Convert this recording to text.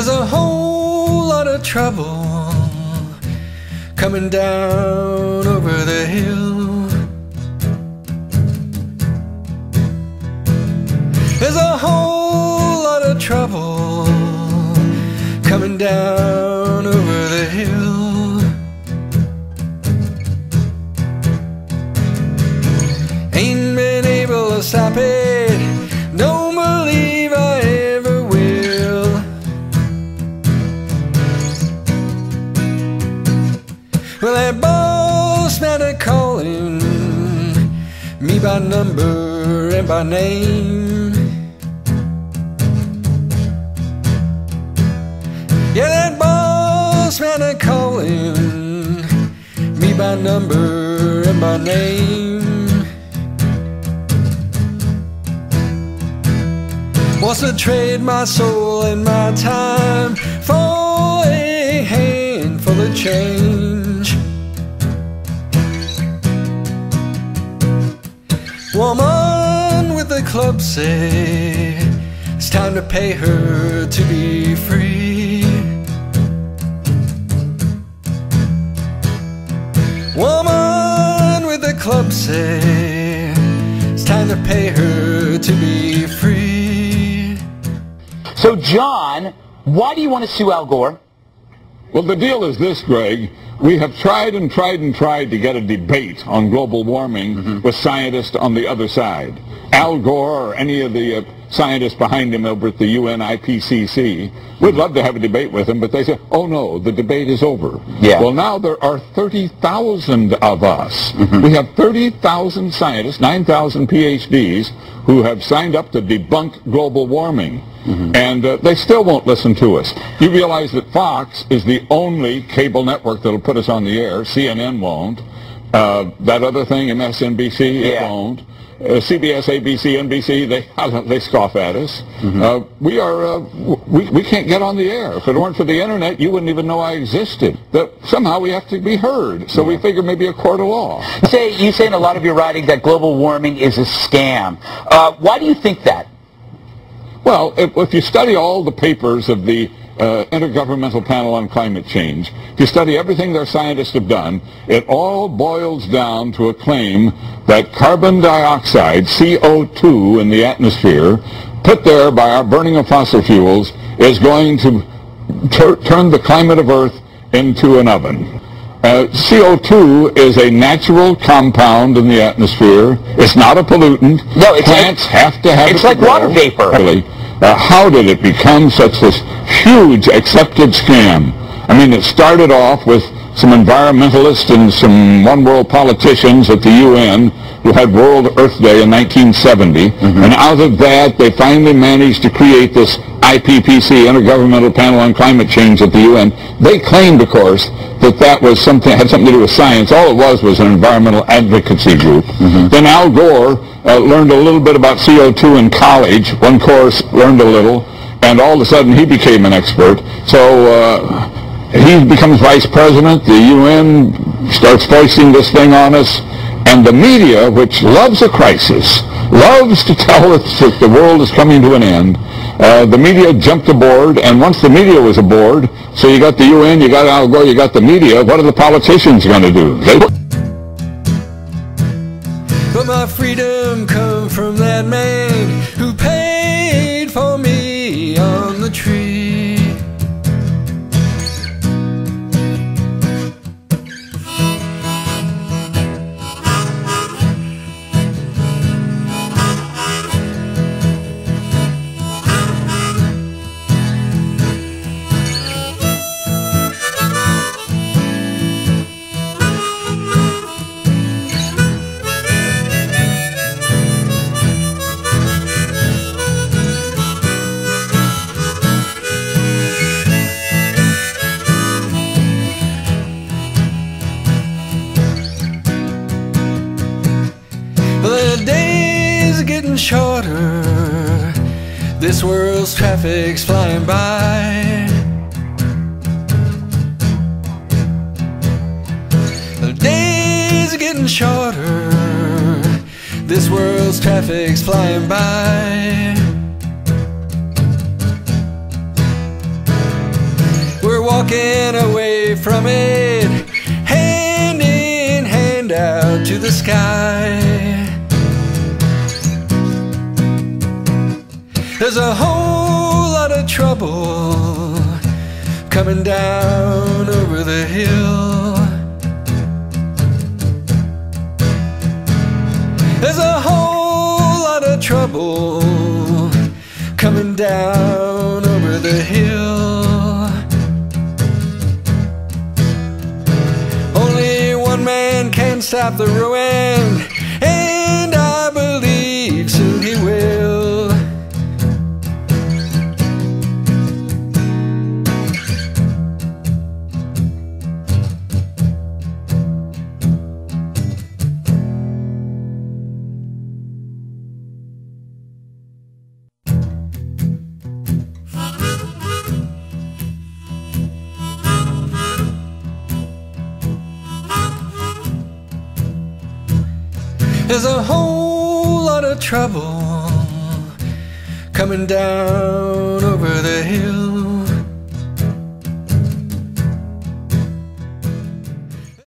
There's a whole lot of trouble coming down over the hill. There's a whole lot of trouble coming down over the hill. Ain't been able to stop it, don't believe I ever will. Well, that boss man a calling me by number and by name. Yeah, that boss man a calling me by number and by name. Wants to trade my soul and my time for a handful of change. Woman with the club say it's time to pay her to be free. Woman with the club say it's time to pay her to be free. So John, why do you want to sue Al Gore? Well, the deal is this, Greg. We have tried and tried and tried to get a debate on global warming with scientists on the other side. Al Gore or any of the scientists behind him over at the UN IPCC, we'd love to have a debate with them, but they say, oh no, the debate is over. Yeah. Well, now there are 30,000 of us. We have 30,000 scientists, 9,000 PhDs, who have signed up to debunk global warming. And they still won't listen to us. You realize that Fox is the only cable network that'll put us on the air. CNN won't. That other thing, MSNBC, it won't. CBS, ABC, NBC, they scoff at us. We can't get on the air. If it weren't for the internet, you wouldn't even know I existed. That somehow we have to be heard. So we figure maybe a court of law. You say in a lot of your writing that global warming is a scam. Why do you think that? Well, if you study all the papers of the Intergovernmental Panel on Climate Change, if you study everything their scientists have done, it all boils down to a claim that carbon dioxide, CO2 in the atmosphere, put there by our burning of fossil fuels, is going to turn the climate of Earth into an oven. CO2 is a natural compound in the atmosphere. It's not a pollutant. No, plants have to have it. It's like water vapor. Really. How did it become such this huge accepted scam? I mean, it started off with some environmentalists and some one-world politicians at the UN who had World Earth Day in 1970, and out of that they finally managed to create this IPCC, Intergovernmental Panel on Climate Change at the UN. They claimed, of course, that that was had something to do with science. All it was an environmental advocacy group. Then Al Gore learned a little bit about CO2 in college. One course, learned a little, and all of a sudden he became an expert. So he becomes vice president. The UN starts foisting this thing on us. And the media, which loves a crisis, loves to tell us that the world is coming to an end, the media jumped aboard, and once the media was aboard, so you got the UN, you got Al Gore, you got the media, what are the politicians going to do? But my freedom come from that man who paid for me on the tree. The days are getting shorter, this world's traffic's flying by. The days are getting shorter, this world's traffic's flying by. walking away from it, hand in hand out to the sky. There's a whole lot of trouble coming down over the hill. There's a whole lot of trouble coming down over the hill. Only one man can stop the ruin, and I believe soon he will. There's a whole lot of trouble coming down over the hill.